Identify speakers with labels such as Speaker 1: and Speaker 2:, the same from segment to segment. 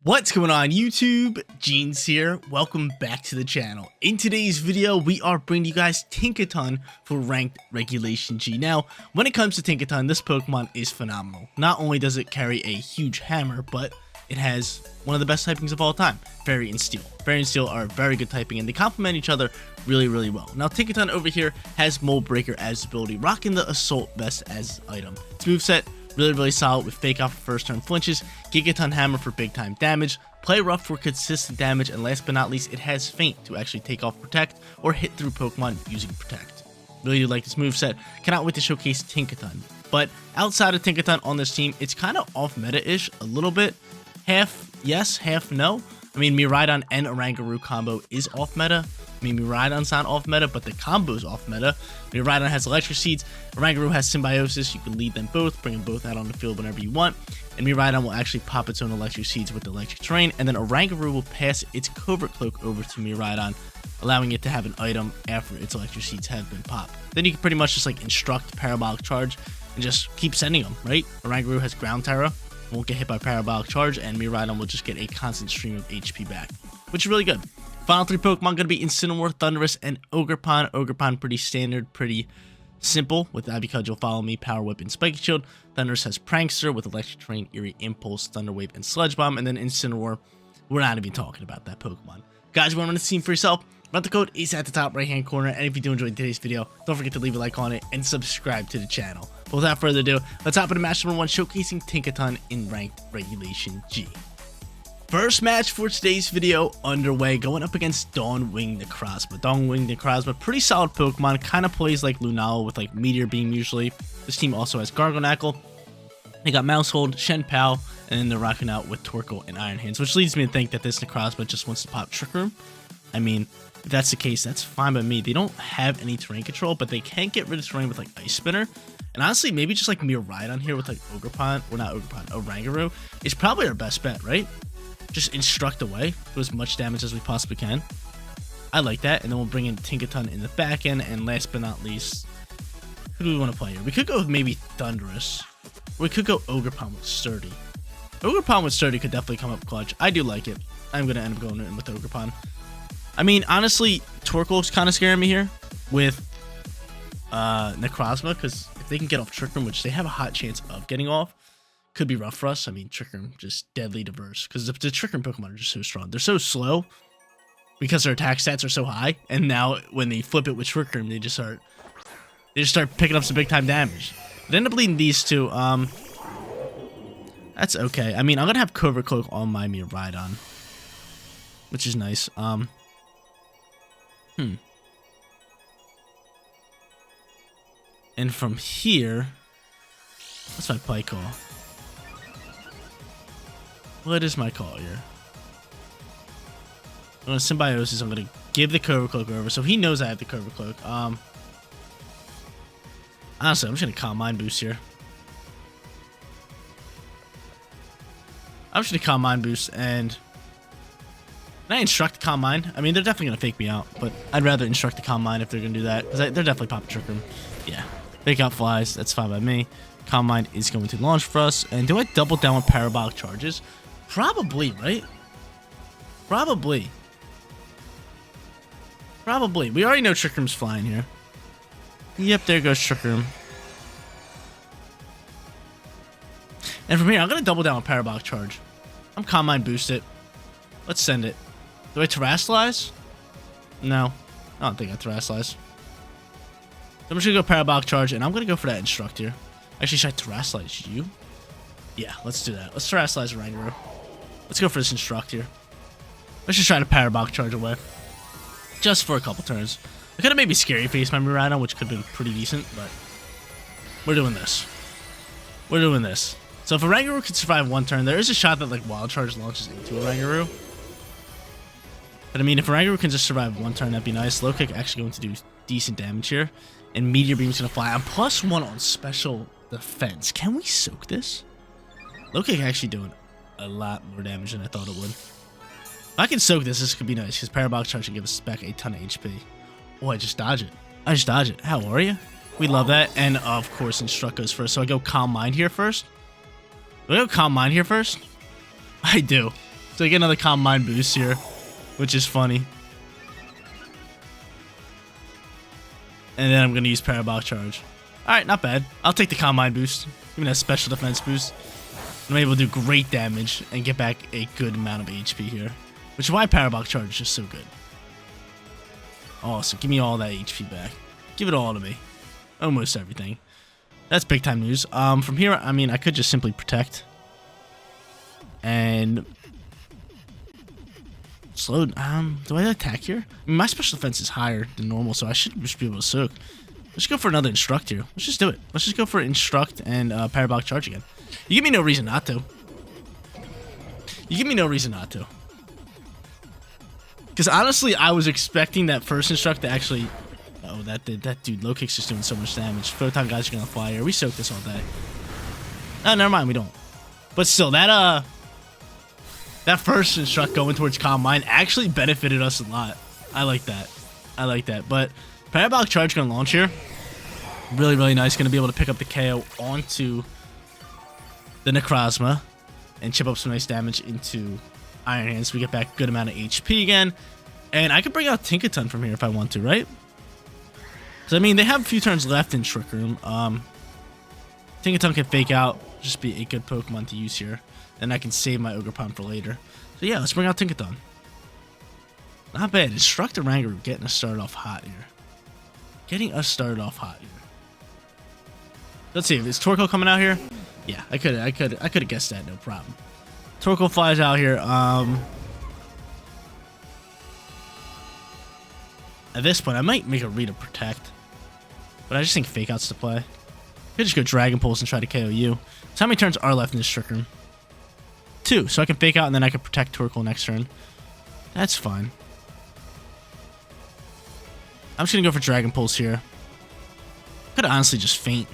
Speaker 1: What's going on YouTube? Jeans here. Welcome back to the channel. In today's video, we are bringing you guys Tinkaton for Ranked Regulation G. Now, when it comes to Tinkaton, this Pokemon is phenomenal. Not only does it carry a huge hammer, but it has one of the best typings of all time, Fairy and Steel. Fairy and Steel are very good typing and they complement each other really well. Now, Tinkaton over here has Mold Breaker as ability, rocking the Assault Vest as item. Its moveset, really solid with Fake Out for first turn flinches, Gigaton Hammer for big time damage, Play Rough for consistent damage, and last but not least, it has Feint to actually take off Protect or hit through Pokemon using Protect. Really do like this moveset. Cannot wait to showcase Tinkaton. But outside of Tinkaton on this team, it's kind of off meta-ish a little bit. Half yes, half no. I mean, Miraidon and Oranguru combo is off meta. I mean, Miraidon's not off meta, but the combo's off meta. Miraidon has Electric Seeds, Oranguru has Symbiosis. You can lead them both, bring them both out on the field whenever you want. And Miraidon will actually pop its own Electric Seeds with the Electric Terrain, and then Oranguru will pass its Covert Cloak over to Miraidon, allowing it to have an item after its Electric Seeds have been popped. Then you can pretty much just like instruct Parabolic Charge and just keep sending them, right? Oranguru has Ground Terra, won't get hit by Parabolic Charge, and Miraidon will just get a constant stream of HP back, which is really good. Final three Pokemon going to be Incineroar, Thundurus, and Ogerpon. Ogerpon pretty standard, pretty simple with Abicudgel, Follow Me, Power Whip, and Spiky Shield. Thundurus has Prankster with Electric Terrain, Eerie Impulse, Thunder Wave, and Sludge Bomb. And then Incineroar, we're not even talking about that Pokemon. Guys, you want to run the team for yourself? Run the code is at the top right hand corner. And if you do enjoy today's video, don't forget to leave a like on it and subscribe to the channel. But without further ado, let's hop into match number 1, showcasing Tinkaton in Ranked Regulation G. First match for today's video underway, going up against Dawnwing Necrozma. Dawnwing Necrozma, pretty solid Pokemon, kind of plays like Lunala with like Meteor Beam usually. This team also has Gargonackle. They got Mousehold, Shenpao, and then they're rocking out with Torkoal and Iron Hands, which leads me to think that this Necrozma just wants to pop Trick Room. I mean, if that's the case, that's fine by me. They don't have any terrain control, but they can't get rid of terrain with like Ice Spinner. And honestly, maybe just like Miraidon here with like Ogerpon, or not Ogerpon, Oranguru is probably our best bet, right? Just instruct away, do as much damage as we possibly can. I like that. And then we'll bring in Tinkaton in the back end. And last but not least, who do we want to play here? We could go with maybe Thundurus. Or we could go Ogerpon with Sturdy. Ogerpon with Sturdy could definitely come up clutch. I do like it. I'm going to end up going in with Ogerpon. I mean, honestly, Torkoal's kind of scaring me here with Necrozma. Because if they can get off Trick Room, which they have a hot chance of getting off, could be rough for us. I mean, Trick Room just deadly diverse because the Trick Room Pokemon are just so strong. They're so slow because their attack stats are so high, and now when they flip it with Trick Room, they just start picking up some big time damage. They end up leading these two. That's okay. I mean, I'm gonna have Covert Cloak on my Miraidon, which is nice. And from here, what's my play call? What is my call here? I'm going to Symbiosis. I'm going to give the Covert Cloak over, so he knows I have the Covert Cloak. Honestly, I'm just going to Calm Mind Boost here. I'm just going to Calm Mind Boost, and can I instruct Calm Mind? I mean, they're definitely going to fake me out, but I'd rather instruct the Calm Mind if they're going to do that, because they're definitely popping Trick Room. Yeah, Fake Out Flies. That's fine by me. Calm Mind is going to launch for us, and do I double down with Parabolic Charges? Probably, right? Probably. We already know Trick Room's flying here. Yep, there goes Trick Room. And from here, I'm going to double down with Parabolic Charge. I'm Calm Mind Boost it. Let's send it. Do I Terrasilize? No. I don't think I Terrasilize. So I'm just going to go Parabolic Charge, and I'm going to go for that Instruct here. Actually, should I Terrasilize you? Yeah, let's do that. Let's Terrasilize Oranguru. Let's go for this Instruct here. Let's just try to Parabolic Charge away. Just for a couple turns. I could have maybe Scary Face my Miraidon, which could have been pretty decent, but we're doing this. We're doing this. So if Oranguru can survive one turn, there is a shot that like Wild Charge launches into Oranguru. But I mean, if Oranguru can just survive one turn, that'd be nice. Low Kick actually going to do decent damage here. And Meteor Beam's going to fly. I'm +1 on Special Defense. Can we soak this? Low Kick actually doing a lot more damage than I thought it would. If I can soak this, this could be nice, because Parabolic Charge can give us back a ton of HP. Oh, I just dodge it. How are you? We love that. And of course, Instruct goes first. So I go Calm Mind here first. Do I go Calm Mind here first? I do. So I get another Calm Mind boost here, which is funny. And then I'm going to use Parabolic Charge. Alright, not bad. I'll take the Calm Mind boost. Give me that special defense boost. I'm able to do great damage and get back a good amount of HP here. Which is why Parabolic Charge is just so good. Awesome. Give me all that HP back. Give it all to me. Almost everything. That's big time news. From here, I mean, I could just simply protect. And... slow. Do I attack here? I mean, my special defense is higher than normal, so I should just be able to soak. Let's go for another Instruct here. Let's just do it. Let's just go for Instruct and Parabolic Charge again. You give me no reason not to. You give me no reason not to. Because honestly, I was expecting that first Instruct to actually... oh, that dude, low kick's just doing so much damage. Photon guys are gonna fly here. We soak this all day. Oh, never mind, we don't. But still, that first Instruct going towards Calm Mind actually benefited us a lot. I like that. I like that. But Parabolic Charge gonna launch here. Really, really nice. Gonna be able to pick up the KO onto the Necrozma and chip up some nice damage into Iron Hands. So we get back a good amount of HP again. And I could bring out Tinkaton from here if I want to, right? So, I mean, they have a few turns left in Trick Room. Tinkaton can fake out, just be a good Pokemon to use here. And I can save my Ogerpon for later. So, yeah, let's bring out Tinkaton. Not bad. Instruct and Rangaroo getting us started off hot here. Getting us started off hot here. Let's see, is Torkoal coming out here? Yeah, I could have guessed that, no problem. Torkoal flies out here. At this point, I might make a read of Protect. But I just think Fake Out's to play. I could just go Dragon Pulse and try to KO you. So how many turns are left in this Trick Room? 2. So I can Fake Out and then I can Protect Torkoal next turn. That's fine. I'm just going to go for Dragon Pulse here. I could honestly just Feint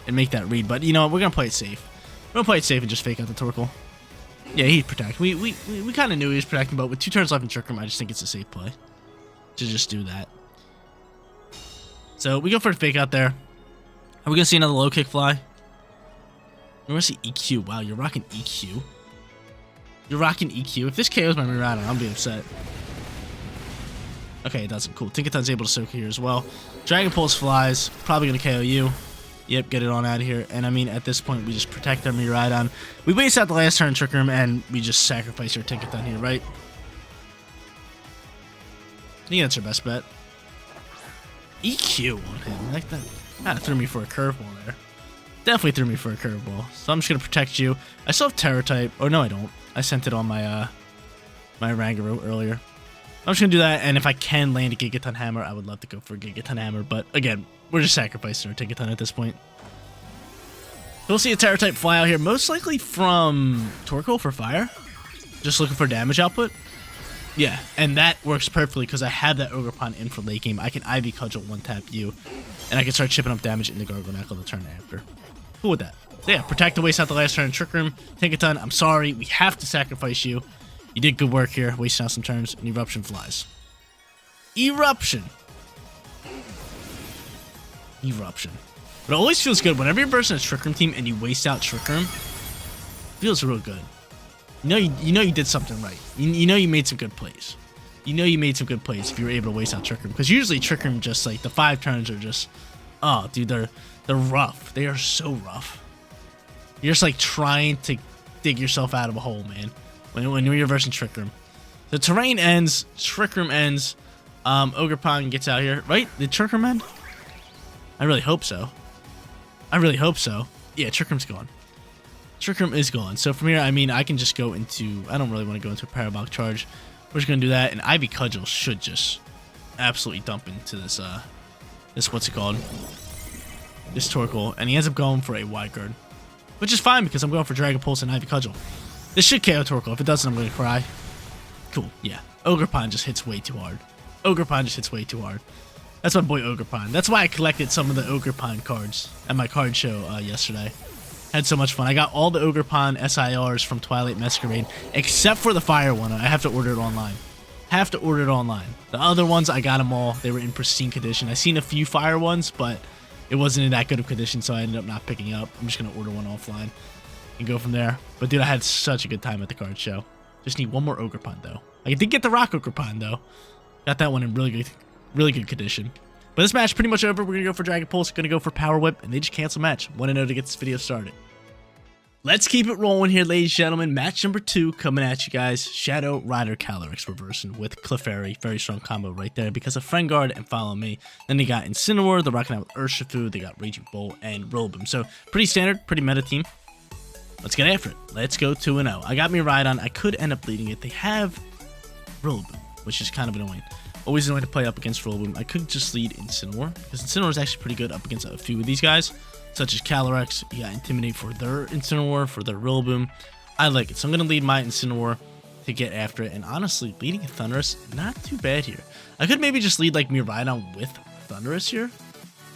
Speaker 1: and make that read. But you know what? We're going to play it safe. We're going to play it safe and just Fake Out the Torkoal. Yeah, he'd Protect. We kind of knew he was protecting, but with 2 turns left in Trick Room, I just think it's a safe play to just do that. So we go for a Fake Out there. Are we gonna see another low kick fly? We're gonna see EQ. Wow, you're rocking EQ. You're rocking EQ. If this KOs my Miraidon, I'll be upset. Okay, it doesn't. Cool. Tinkaton's able to soak here as well. Dragon Pulse flies. Probably gonna KO you. Yep, get it on out of here. And I mean, at this point, we just protect our Miraidon. We waste out the last turn in Trick Room, and we just sacrifice our Tinkaton here, right? I think that's our best bet. EQ on him. Like that kind of threw me for a curveball there. Definitely threw me for a curveball. So I'm just going to protect you. I still have Terror type. Oh, no, I don't. I sent it on my my Rangaroo earlier. I'm just going to do that, and if I can land a Gigaton Hammer, I would love to go for a Gigaton Hammer. But again, we're just sacrificing our Tinkaton at this point. We'll see a Terror type fly out here, most likely from Torkoal for fire. Just looking for damage output. Yeah, and that works perfectly because I have that Ogerpon in for late game. I can Ivy Cudgel 1-tap you, and I can start chipping up damage into Gargoynackle the turn after. Cool with that. So yeah, Protect to waste out the last turn in Trick Room. Tinkaton, I'm sorry, we have to sacrifice you. You did good work here, wasting out some turns, and Eruption flies. Eruption. Eruption. But it always feels good whenever you're versing a Trick Room team and you waste out Trick Room. Feels real good. You know you did something right. You know you made some good plays. You know you made some good plays if you were able to waste out Trick Room. Because usually Trick Room just like the 5 turns are just, oh dude, they're rough. They are so rough. You're just like trying to dig yourself out of a hole, man. When you're versing Trick Room. The terrain ends, Trick Room ends, Ogerpon gets out here. Right? Did Trick Room end? I really hope so. I really hope so. Yeah, Trick Room's gone. Trick Room is gone. So from here, I mean, I can just go into... I don't really want to go into a Parabolic Charge. We're just going to do that. And Ivy Cudgel should just absolutely dump into this, what's it called? This Torkoal. And he ends up going for a Wide Guard. Which is fine because I'm going for Dragon Pulse and Ivy Cudgel. This should KO Torkoal. If it doesn't, I'm going to cry. Cool. Yeah. Ogerpon just hits way too hard. Ogerpon just hits way too hard. That's my boy Ogerpon. That's why I collected some of the Ogerpon cards at my card show yesterday. Had so much fun. I got all the Ogerpon SIRs from Twilight Masquerade, except for the fire one. I have to order it online. Have to order it online. The other ones, I got them all. They were in pristine condition. I seen a few fire ones, but it wasn't in that good of condition, so I ended up not picking up. I'm just going to order one offline. and go from there. But dude, I had such a good time at the card show. Just need one more Ogerpon though. I did get the Rock Ogerpon though. Got that one in really good condition. But this match pretty much over. We're gonna go for Dragon Pulse, gonna go for Power Whip, and they just cancel match. 1-0 to get this video started. Let's keep it rolling here, ladies and gentlemen. Match number 2 coming at you guys. Shadow Rider Calyrex reversing with Clefairy. Very strong combo right there because of Friend Guard and Follow Me. Then they got Incineroar, they're rocking out with Urshifu, they got Raging Bolt and Rillaboom. So pretty standard, pretty meta team. Let's get after it. Let's go 2-0. I got Miraidon. I could end up leading it. They have Rillaboom, which is kind of annoying. Always annoying to play up against Rillaboom. I could just lead Incineroar because Incineroar is actually pretty good up against a few of these guys, such as Calyrex. You got Intimidate for their Incineroar, for their Rillaboom. I like it. So I'm going to lead my Incineroar to get after it. And honestly, leading a Thundurus, not too bad here. I could maybe just lead like Miraidon with Thundurus here,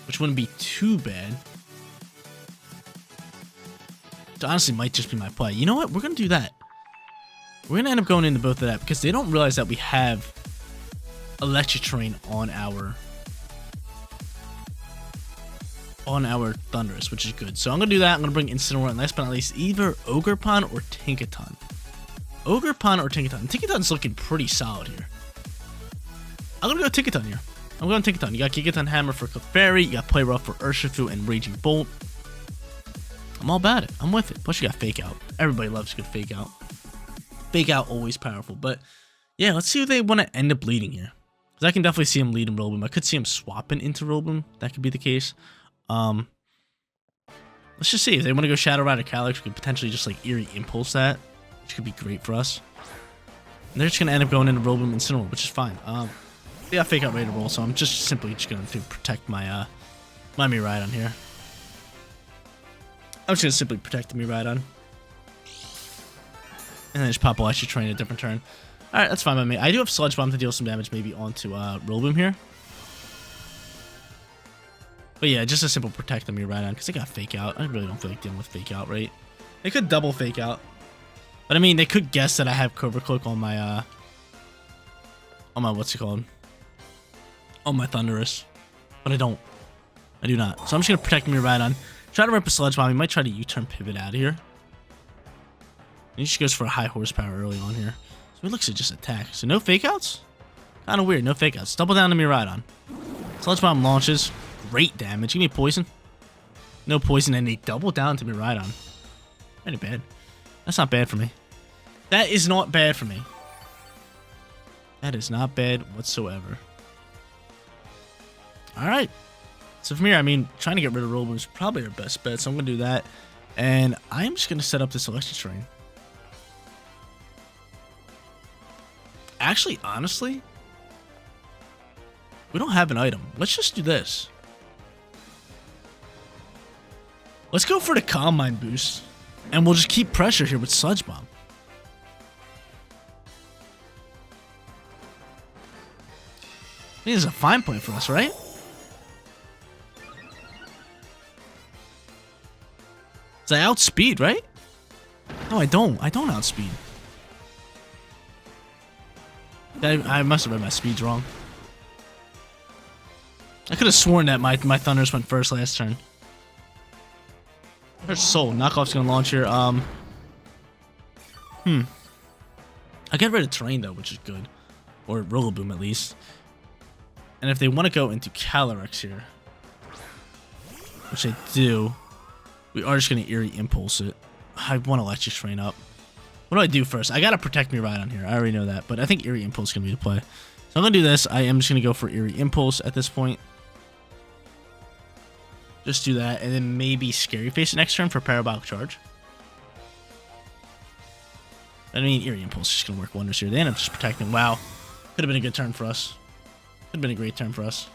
Speaker 1: which wouldn't be too bad. It honestly might just be my play. You know what? We're going to do that. We're going to end up going into both of that because they don't realize that we have Electric Terrain on our Thundurus, which is good. So I'm going to do that. I'm going to bring Incineroar, and last but not least, either Ogerpon or Tinkaton. Ogerpon or Tinkaton. Tinkaton's looking pretty solid here. I'm going to go Tinkaton here. I'm going Tinkaton. You got Gigaton Hammer for Clefairy. You got Play Rough for Urshifu and Raging Bolt. I'm all about it. I'm with it. Plus you got Fake Out. Everybody loves a good Fake Out. Fake Out, always powerful. But yeah, let's see who they want to end up leading here. Because I can definitely see him leading Rillaboom. I could see him swapping into Rillaboom. That could be the case. Let's just see. If they want to go Shadow Rider Calyrex, we could potentially just like Eerie Impulse that, which could be great for us. And they're just going to end up going into Rillaboom and Incineroar, which is fine. They got Fake Out ready to roll, so I'm just simply going to protect my my Miraidon here. I'm just going to simply protect the Miraidon. And then just pop Electric Terrain a different turn. Alright, that's fine by me. I do have Sludge Bomb to deal some damage maybe onto Rillaboom here. But yeah, just a simple protect the Miraidon because they got Fake Out. I really don't feel like dealing with Fake Out, right? They could double Fake Out. But I mean, they could guess that I have Cobra Cloak on my what's it called? On my Thundurus. But I don't. I do not. So I'm just going to protect Miraidon. Try to rip a Sludge Bomb. He might try to U-turn pivot out of here. And he just goes for a high horsepower early on here. So he looks to just attack. So no Fake Outs? Kind of weird. No Fake Outs. Double down to Miraidon. Sludge Bomb launches. Great damage. Give me Poison. No Poison. And they double down to Miraidon. Pretty bad. That's not bad for me. That is not bad for me. That is not bad whatsoever. Alright. So from here, I mean, trying to get rid of Rillaboom is probably our best bet. So I'm going to do that. And I'm just going to set up this Electric Terrain. Actually, honestly, we don't have an item. Let's just do this. Let's go for the Calm Mind boost. And we'll just keep pressure here with Sludge Bomb. I think this is a fine point for us, right? So I outspeed, right? No, I don't. I don't outspeed. I must have read my speeds wrong. I could have sworn that my Thundurus went first last turn. There's Soul. Knockoff's gonna launch here. I get rid of Terrain though, which is good. Or Rillaboom at least. And if they want to go into Calyrex here, which I do, we are just gonna Eerie Impulse it. I want to Electric Terrain up. What do I do first? I gotta protect Miraidon here. I already know that, but I think Eerie Impulse is gonna be the play. So I'm gonna do this. I am just gonna go for Eerie Impulse at this point. Just do that, and then maybe Scary Face next turn for Parabolic Charge. I mean, Eerie Impulse is just gonna work wonders here. They end up just protecting. Wow, could have been a good turn for us. Could have been a great turn for us.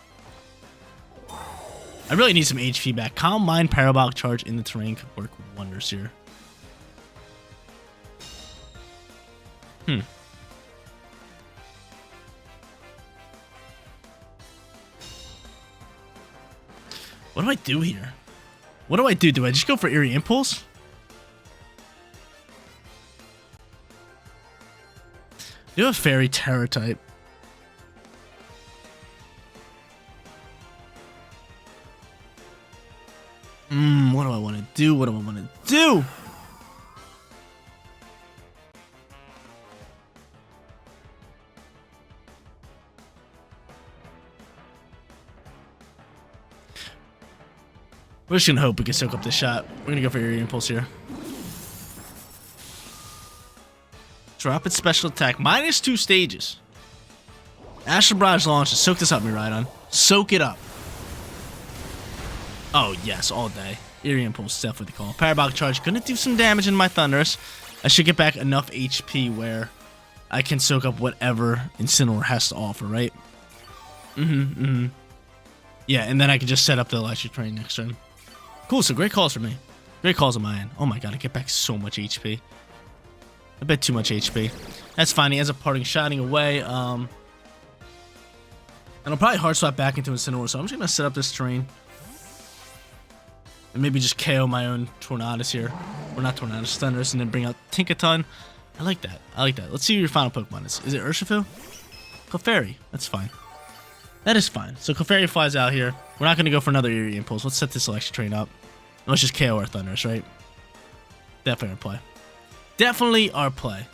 Speaker 1: I really need some HP back. Calm Mind, Parabolic Charge in the terrain could work wonders here. What do I do here? What do I do? Do I just go for Eerie Impulse? Do a Fairy Terror type. What do I want to do? What do I want to do? We're just gonna hope we can soak up this shot. We're gonna go for Eerie Impulse here. Drop its special attack. -2 stages. Astral Barrage launches. Soak this up, Miraidon. Soak it up. Oh, yes, all day. Eerie Impulse is definitely the call. Parabolic Charge. Gonna do some damage in my Thundurus. I should get back enough HP where I can soak up whatever Incineroar has to offer, right? Yeah, and then I can just set up the Electric Train next turn. Cool, so great calls for me. Great calls on my end. Oh my god, I get back so much HP. A bit too much HP. That's fine. He ends up parting shotting away. And I'll probably hard swap back into Incineroar, so I'm just gonna set up this terrain. And maybe just KO my own Tornadus here. Or not Tornadus, Thundurus, and then bring out Tinkaton. I like that. I like that. Let's see who your final Pokemon is. Is it Urshifu? Clefairy. That's fine. That is fine. So Clefairy flies out here. We're not gonna go for another Eerie Impulse. Let's set this Electric Train up. And let's just KO our Thundurus, right? Definitely our play. Definitely our play.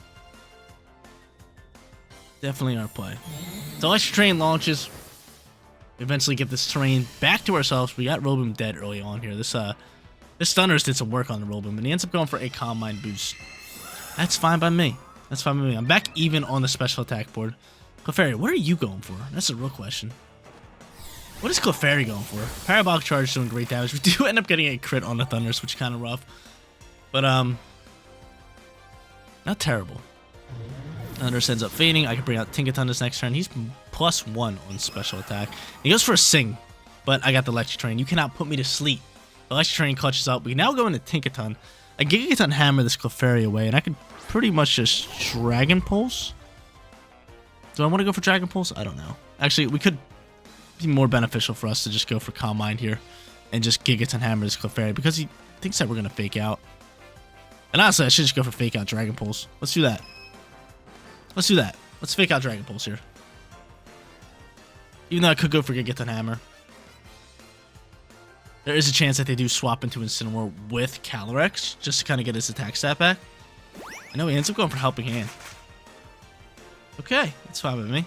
Speaker 1: Definitely our play. So Electric Train launches. We eventually get this terrain back to ourselves. We got Rillaboom dead early on here. This Thundurus did some work on the Rillaboom, and he ends up going for a Calm Mind boost. That's fine by me. That's fine by me. I'm back even on the special attack board. Clefairy, what are you going for? That's a real question. What is Clefairy going for? Parabolic Charge doing great damage. We do end up getting a crit on the Thundurus, which is kind of rough. But, not terrible. Thundurus ends up fading. I can bring out Tinkaton this next turn. He's +1 on special attack. He goes for a Sing, but I got the Electric Train. You cannot put me to sleep. The Electric Train clutches up. We now go into Tinkaton. I Gigaton Hammer this Clefairy away, and I could pretty much just Dragon Pulse. Do I want to go for Dragon Pulse? I don't know. Actually, we could be more beneficial for us to just go for Calm Mind here and just Gigaton Hammer this Clefairy because he thinks that we're going to Fake Out. And honestly, I should just go for Fake Out Dragon Pulse. Let's do that. Let's do that. Let's Fake Out Dragon Pulse here. Even though I could go for Gigaton Hammer. There is a chance that they do swap into Incineroar with Calyrex just to kind of get his attack stat back. I know he ends up going for Helping Hand. Okay, that's fine with me.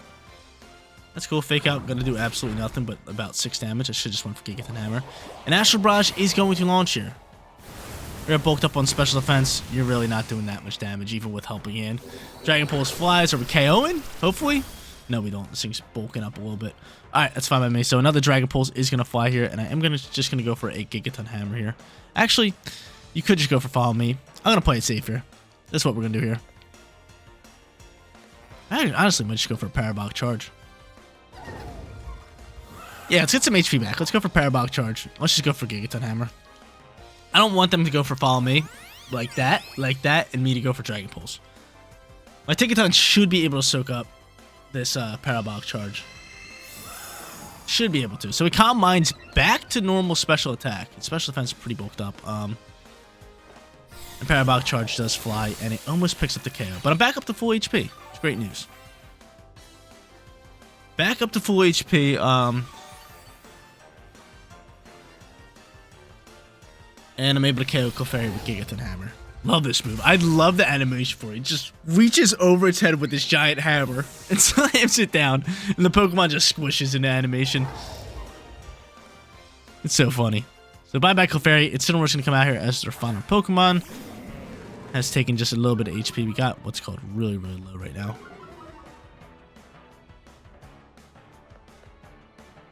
Speaker 1: That's cool. Fake Out, gonna do absolutely nothing but about 6 damage. I should just went for Gigaton Hammer. And Astral Barrage is going to launch here. You're bulked up on special defense. You're really not doing that much damage, even with Helping Hand. Dragon Pulse flies. Are we KOing? Hopefully. No, we don't. This thing's bulking up a little bit. Alright, that's fine by me. So another Dragon Pulse is going to fly here, and I am just going to go for a Gigaton Hammer here. Actually, you could just go for Follow Me. I'm going to play it safe here. That's what we're going to do here. I honestly might just go for a Parabolic Charge. Yeah, let's get some HP back. Let's go for Parabolic Charge. Let's just go for Gigaton Hammer. I don't want them to go for Follow Me like that, and me to go for Dragon Pulse. My Tinkaton should be able to soak up this Parabolic Charge. Should be able to. So we Calm Mind's back to normal special attack. Its special defense is pretty bulked up. And Parabolic Charge does fly, and it almost picks up the KO. But I'm back up to full HP. It's great news. Back up to full HP. And I'm able to KO Clefairy with Gigaton Hammer. Love this move. I love the animation for it. It just reaches over its head with this giant hammer and slams it down. And the Pokemon just squishes into animation. It's so funny. So bye-bye Clefairy. Incineroar's going to come out here as their final Pokemon. Has taken just a little bit of HP. We got what's called really, really low right now.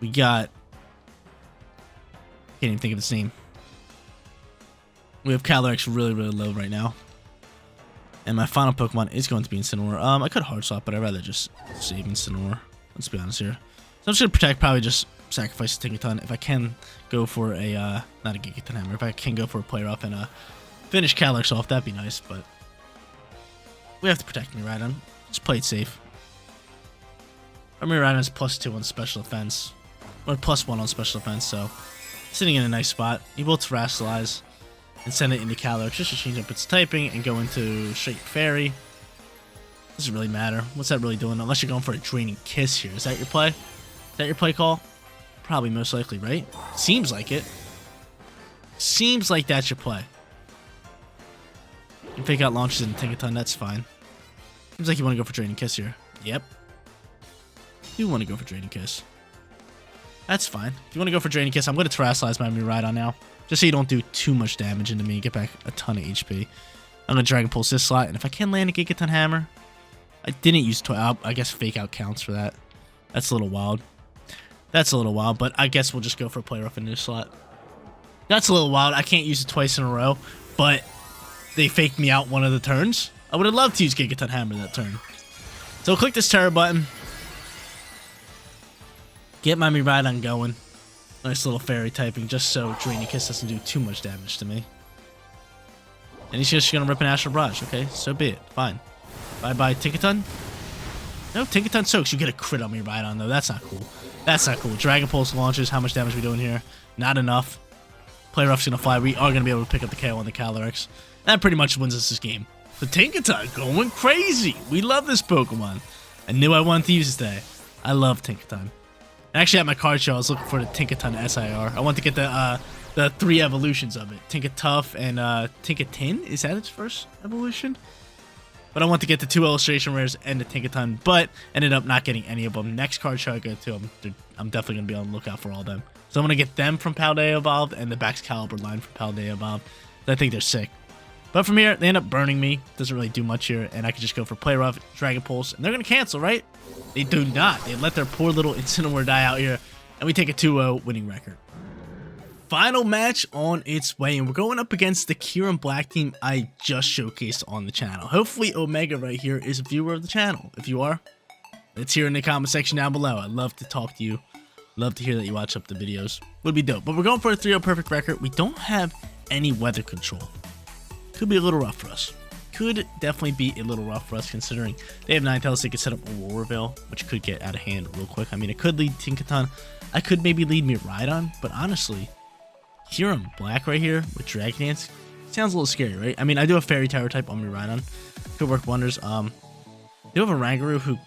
Speaker 1: We got... Can't even think of its name. We have Calyrex really, really low right now. And my final Pokemon is going to be Incineroar. I could Hard Swap, but I'd rather just save Incineroar. Let's be honest here. So I'm just going to protect, probably just sacrifice a Tinkaton. If I can go for a, not a Gigaton Hammer, if I can go for a Play Rough and finish Calyrex off, that'd be nice, but we have to protect Miraidon. Just play it safe. Our Miraidon is +2 on special defense. Or +1 on special defense, so sitting in a nice spot. He will Terrasilize and send it into Calyrex just to change up its typing and go into straight Fairy. Doesn't really matter. What's that really doing? Unless you're going for a Draining Kiss here. Is that your play? Is that your play call? Probably most likely, right? Seems like it. Seems like that's your play. And Fake Out launches in Tinkaton, that's fine. Seems like you want to go for Draining Kiss here. Yep. You want to go for Draining Kiss. That's fine. If you want to go for Draining Kiss, I'm going to Terrasilize my Miraidon now. just so you don't do too much damage into me. Get back a ton of HP. I'm gonna Dragon Pulse this slot, and if I can land a Gigaton Hammer, I didn't use I guess Fake Out counts for that. That's a little wild. That's a little wild, but I guess we'll just go for a Play Rough in this slot. That's a little wild. I can't use it twice in a row, but they faked me out one of the turns. I would have loved to use Gigaton Hammer that turn. So click this Terror button. Get my Miraidon going. Nice little fairy typing, just so Drainy Kiss doesn't do too much damage to me. And he's just gonna rip an Astral Barrage, okay? So be it. Fine. Bye-bye, Tinkaton. No, Tinkaton soaks. You get a crit on Miraidon, though. That's not cool. That's not cool. Dragon Pulse launches. How much damage are we doing here? Not enough. Play Rough's gonna fly. We are gonna be able to pick up the KO on the Calyrex. That pretty much wins us this game. The Tinkaton going crazy. We love this Pokemon. I knew I wanted to use it today. I love Tinkaton. Actually, at my card show, I was looking for the Tinkaton SIR. I want to get the 3 evolutions of it. Tinkatuff and Tinkaton. Is that its first evolution? But I want to get the 2 illustration rares and the Tinkaton, but ended up not getting any of them. Next card show I go to, I'm definitely going to be on the lookout for all of them. So I'm going to get them from Paldea Evolved and the Baxcalibur line from Paldea Evolved. I think they're sick. But from here, they end up burning me. Doesn't really do much here, and I can just go for Play Rough, Dragon Pulse, and they're going to cancel, right? They do not. They let their poor little Incineroar die out here, and we take a 2-0 winning record. Final match on its way, and we're going up against the Kyurem Black team I just showcased on the channel. Hopefully Omega right here is a viewer of the channel. If you are, let's hear in the comment section down below. I'd love to talk to you. Love to hear that you watch up the videos. Would be dope. But we're going for a 3-0 perfect record. We don't have any weather control. Could be a little rough for us. Could definitely be a little rough for us considering they have Ninetales. They could set up Aurora Veil, which could get out of hand real quick. I mean, it could lead Tinkaton. I could maybe lead Miraidon, but honestly, Kyurem Black right here with Dragon Dance sounds a little scary, right? I mean, I do have Fairy Tower type on Miraidon. Could work wonders. Do have a Rangaroo who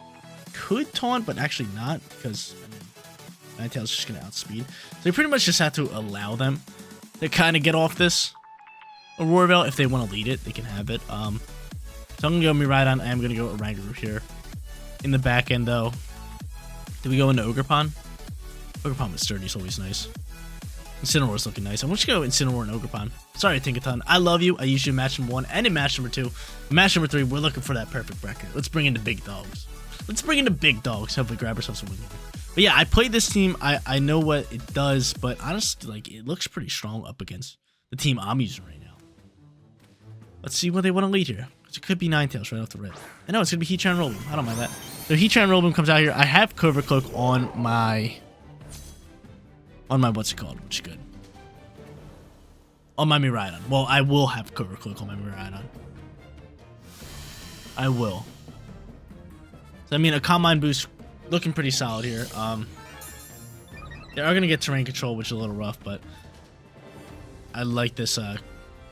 Speaker 1: could taunt, but actually not, because I mean, Ninetales is just going to outspeed. So you pretty much just have to allow them to kind of get off this Aurora Veil. If they want to lead it, they can have it. So I'm going to go Miraidon. I am going to go a Rangaroo here. In the back end, though, do we go into Ogerpon? Ogerpon with Sturdy is always nice. Incineroar's looking nice. I'm just going to go Incineroar and Ogerpon. Sorry, Tinkaton. I love you. I used you in match number 1 and in match number 2. In match number 3, we're looking for that perfect record. Let's bring in the big dogs. Let's bring in the big dogs. Hopefully grab ourselves a win. But yeah, I played this team. I know what it does, but honestly, like, it looks pretty strong up against the team I'm using right now. Let's see what they want to lead here. Because it could be Ninetales right off the rip. I know it's going to be Heatran Rollboom. I don't mind that. So Heatran Rollboom comes out here. I have Covert Cloak on my what's it called, which is good. On my Miraidon. Well, I will have Covert Cloak on my Miraidon. I will. So I mean, a Calm Mind boost looking pretty solid here. They are gonna get terrain control, which is a little rough, but I like this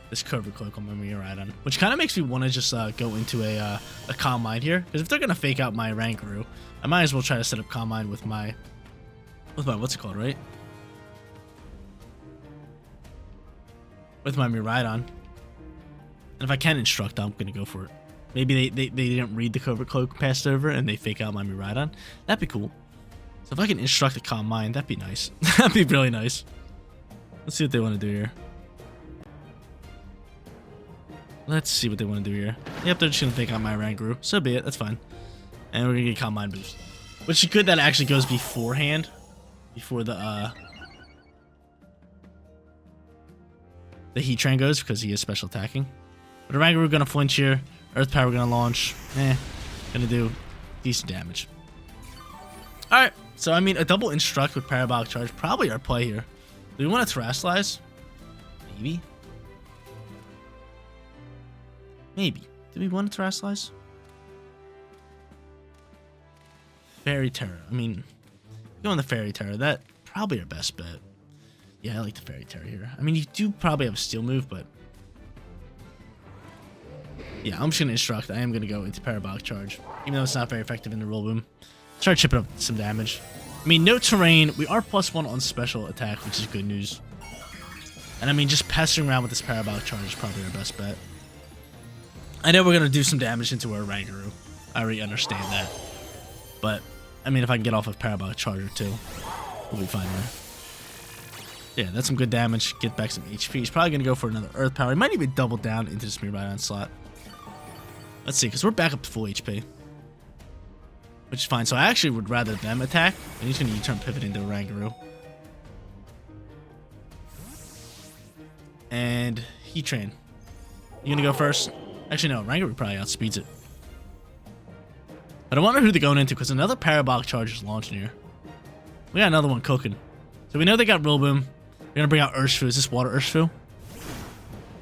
Speaker 1: this Covert Cloak on my Miraidon, which kind of makes me want to just go into a Calm Mind here, because if they're gonna fake out my Rangaroo, I might as well try to set up Calm Mind with my what's it called, right? With my Miraidon. And if I can instruct, I'm gonna go for it. Maybe they didn't read the Covert Cloak passed over and they fake out my Miraidon. That'd be cool. So if I can instruct a Calm Mind, that'd be nice. That'd be really nice. Let's see what they want to do here. Let's see what they want to do here. Yep, they're just gonna fake out my Rangaroo. So be it, that's fine. And we're gonna get Calm Mind boost. Which is good that it actually goes beforehand. Before the Heatran goes, because he is special attacking. But a Rangaroo gonna flinch here. Earth Power gonna launch. Gonna do decent damage. Alright, so I mean, a double Instruct with Parabolic Charge, probably our play here. Do we want to Terrasilize? Maybe. Maybe. Do we want to Terrasilize? Fairy Terror. I mean, going the Fairy Terror, that probably our best bet. Yeah, I like the Fairy Terror here. I mean, you do probably have a Steel move, but yeah, I'm just going to Instruct. I am going to go into Parabolic Charge, even though it's not very effective in the Rollboom. Start chipping up some damage. I mean, no terrain. We are +1 on special attack, which is good news. And I mean, just pestering around with this Parabolic Charge is probably our best bet. I know we're going to do some damage into our Rangaroo. I already understand that. But, I mean, if I can get off of Parabolic Charge or 2, we'll be fine there. Yeah, that's some good damage. Get back some HP. He's probably going to go for another Earth Power. He might even double down into this Miraidon slot. Let's see, because we're back up to full HP. Which is fine. So I actually would rather them attack. And he's going to U-turn pivot into Oranguru. And Heatran. You going to go first? Actually, no. Oranguru probably outspeeds it. But I wonder who they're going into, because another Parabolic Charge is launching here. We got another one cooking. So we know they got Rillaboom. They're going to bring out Urshifu. Is this Water Urshifu?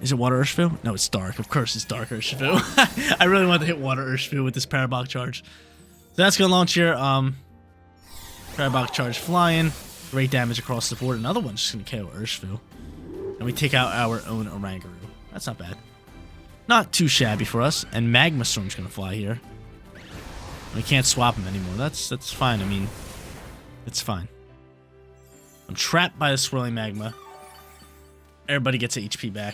Speaker 1: Is it Water Urshifu? No, it's Dark. Of course it's Dark Urshifu. I really want to hit Water Urshifu with this Parabolic Charge. So that's going to launch here. Parabolic Charge flying. Great damage across the board. Another one's just going to KO Urshifu. And we take out our own Oranguru. That's not bad. Not too shabby for us. And Magma Storm's going to fly here. We can't swap him anymore. That's fine. I mean, it's fine. I'm trapped by the swirling magma. Everybody gets an HP back.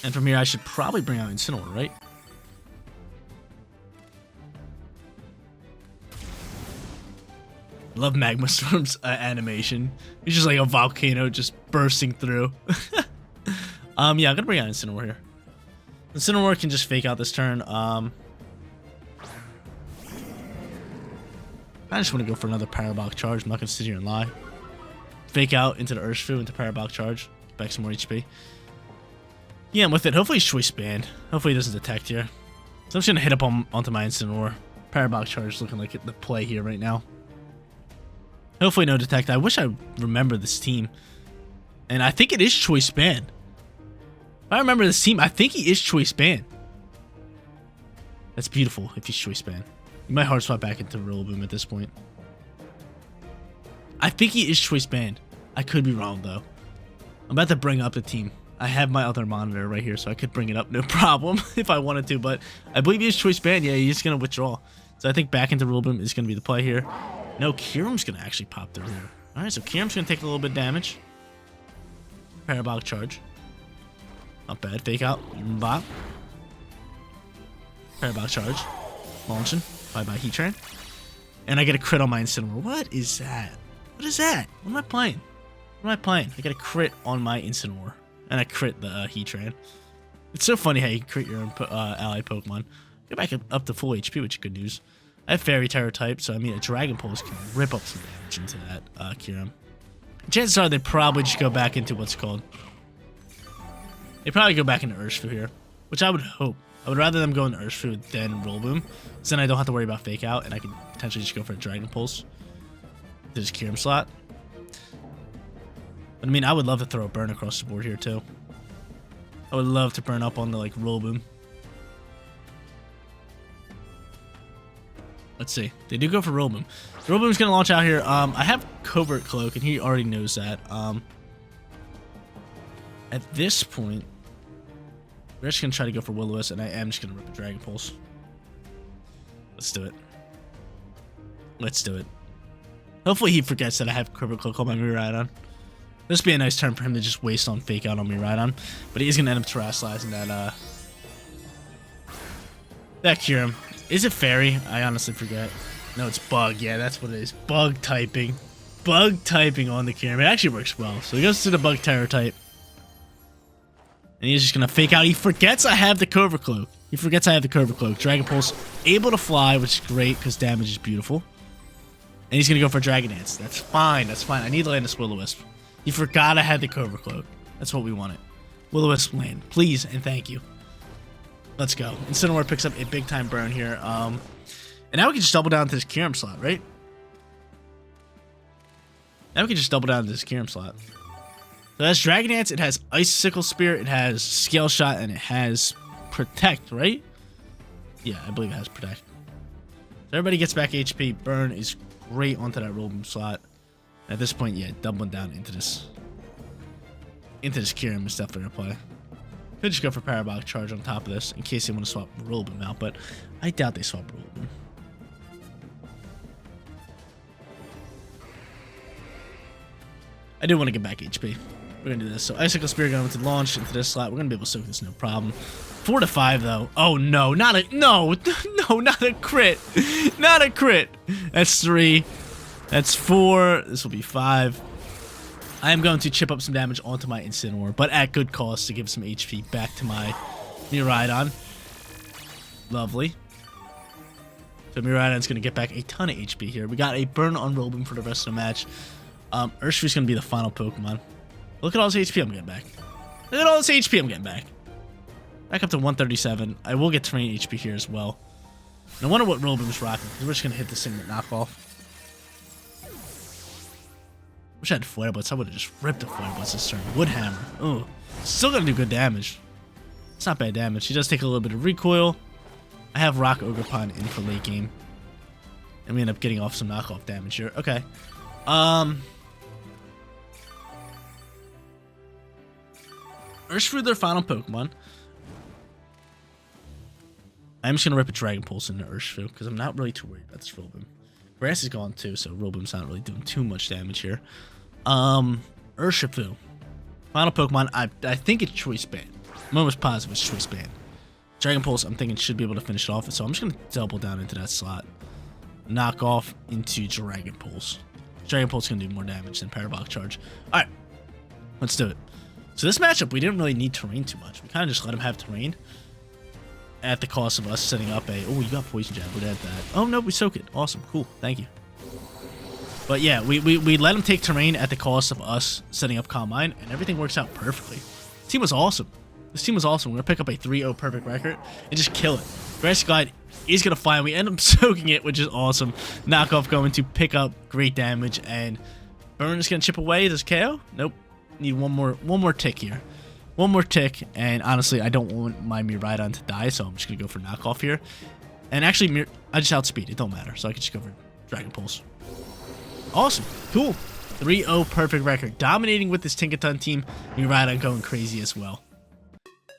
Speaker 1: And from here, I should probably bring out Incineroar, right? Love Magma Storm's animation. It's just like a volcano just bursting through. Yeah, I'm gonna bring out Incineroar here. Incineroar can just fake out this turn. I just want to go for another Parabolic Charge. I'm not going to sit here and lie. Fake out into the Urshifu, into Parabolic Charge. Back some more HP. Yeah, I'm with it. Hopefully he's Choice Band. Hopefully he doesn't detect here. So I'm just going to hit up onto my Incineroar. Parabolic Charge is looking like the play here right now. Hopefully no detect. I wish I remember this team. And I think it is Choice Band. If I remember this team, I think he is Choice Band. That's beautiful if he's Choice Band. You might hard swap back into Rillaboom at this point. I think he is Choice Band. I could be wrong, though. I'm about to bring up the team. I have my other monitor right here, so I could bring it up no problem if I wanted to, but I believe he is Choice Band. Yeah, he's going to withdraw. So I think back into Rillaboom is going to be the play here. No, Kyurem's going to actually pop through here. All right, so Kyurem's going to take a little bit of damage. Parabolic Charge. Not bad. Fake out. Bop. Parabolic Charge. Launching. Bye-bye Heatran. And I get a crit on my Incineroar. What is that? What is that? What am I playing? What am I playing? I get a crit on my Incineroar. And I crit the Heatran. It's so funny how you can crit your own allied Pokemon. Get back up to full HP, which is good news. I have Fairy Terror type, so I mean a Dragon Pulse can rip up some damage into that Kyurem. Chances are they probably just go back into what's called. They probably go back into Urshifu here, which I would hope. I would rather them go into Urshifu than Rillaboom, because then I don't have to worry about Fake Out, and I can potentially just go for a Dragon Pulse to this Kyurem slot. But I mean, I would love to throw a burn across the board here too. I would love to burn up on the like Rillaboom. Let's see. They do go for Rillaboom. Rillaboom's gonna launch out here. I have Covert Cloak, and he already knows that. At this point, we're just gonna try to go for Will-O-Wisp, and I am just gonna rip a Dragon Pulse. Let's do it. Let's do it. Hopefully he forgets that I have Covert Cloak on my Miraidon. This would be a nice turn for him to just waste on Fake Out on Miraidon, but he is gonna end up terrestrializing that Kyurem. Is it Fairy? I honestly forget. No, it's Bug. Yeah, that's what it is. Bug typing. Bug typing on the Kyurem. It actually works well. So he goes to the Bug Terror type. And he's just going to Fake Out. He forgets I have the Covert Cloak. He forgets I have the Covert Cloak. Dragon Pulse, able to fly, which is great because damage is beautiful. And he's going to go for Dragon Dance. That's fine. That's fine. I need to land this Will-O-Wisp. He forgot I had the Covert Cloak. That's what we wanted. Will-O-Wisp land. Please and thank you. Let's go. Incineroar picks up a big-time burn here. And now we can just double down to this Kyurem slot, right? Now we can just double down to this Kyurem slot. So that's Dragon Dance, it has Icicle Spear, it has Scale Shot, and it has Protect, right? Yeah, I believe it has Protect. So everybody gets back HP. Burn is great onto that Rillaboom slot. At this point, yeah, doubling down into this Kyurem is definitely a play. Could just go for Parabolic Charge on top of this in case they want to swap Rillaboom out, but I doubt they swap Rillaboom. I do want to get back HP. We're gonna do this. So Icicle Spear going to launch into this slot. We're gonna be able to soak this, no problem. 4 to 5 though. Oh no, not a no, not a crit. Not a crit. That's 3. That's 4. This will be 5. I am going to chip up some damage onto my Incineroar, but at good cost to give some HP back to my Miraidon. Lovely. So Miraidon's going to get back a ton of HP here. We got a burn on Robin for the rest of the match. Urshifu's going to be the final Pokemon. Look at all this HP I'm getting back. Look at all this HP I'm getting back. Back up to 137. I will get terrain HP here as well. And I wonder what Robin's rocking, because we're just going to hit this thing with knockoff. Wish I had Flare Blitz. I would have just ripped the Flare Blitz this turn. Wood Hammer. Oh, still going to do good damage. It's not bad damage. She does take a little bit of recoil. I have Rock Ogerpon in for late game. And we end up getting off some knockoff damage here. Okay. Urshifu, their final Pokemon. I'm just going to rip a Dragon Pulse into Urshifu because I'm not really too worried about this Robin. Grass is gone too, so Robin's not really doing too much damage here. Urshifu. Final Pokemon. I think it's Choice Band. I'm almost positive it's Choice Band. Dragon Pulse, I'm thinking should be able to finish it off, so I'm just going to double down into that slot. Knock off into Dragon Pulse. Dragon Pulse is going to do more damage than Parabolic Charge. Alright, let's do it. So this matchup, we didn't really need terrain too much. We kind of just let him have terrain at the cost of us setting up a... Oh, you got Poison Jab. We'd add that. Oh, no, we soak it. Awesome. Cool. Thank you. But yeah, we let him take terrain at the cost of us setting up Calm Mind, and everything works out perfectly. This team was awesome. This team was awesome. We're going to pick up a 3-0 perfect record and just kill it. Grassy Glide is going to fly, and we end up soaking it, which is awesome. Knockoff going to pick up great damage, and Burn is going to chip away. Does KO? Nope. Need one more tick here. One more tick, and honestly, I don't want my Miraidon to die, so I'm just going to go for knockoff here. And actually, I just outspeed. It don't matter, so I can just go for Dragon Pulse. Awesome. Cool. 3-0 perfect record. Dominating with this Tinkaton team. Miraidon going crazy as well.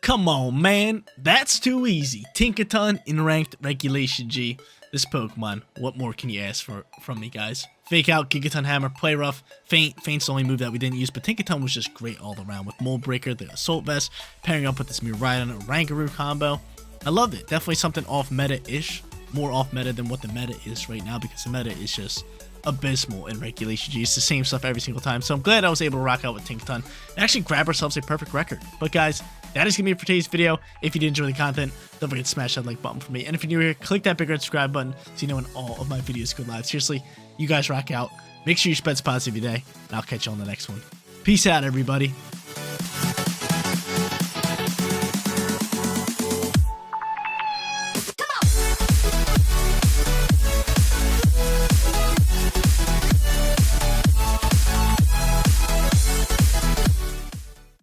Speaker 1: Come on, man. That's too easy. Tinkaton in ranked Regulation G. This Pokemon. What more can you ask from me, guys? Fake Out, Gigaton Hammer, Play Rough, Feint. Feint's the only move that we didn't use, but Tinkaton was just great all around with Mold Breaker, the Assault Vest, pairing up with this Miraidon and Rangaroo combo. I loved it. Definitely something off meta-ish. More off meta than what the meta is right now, because the meta is just abysmal in Regulation G. It's the same stuff every single time, so I'm glad I was able to rock out with Tinkaton and actually grab ourselves a perfect record. But guys, that is going to be it for today's video. If you did enjoy the content, don't forget to smash that like button for me. And if you're new here, click that big red subscribe button so you know when all of my videos go live. Seriously, you guys rock out. Make sure you spread some positivity today, and I'll catch you on the next one. Peace out, everybody.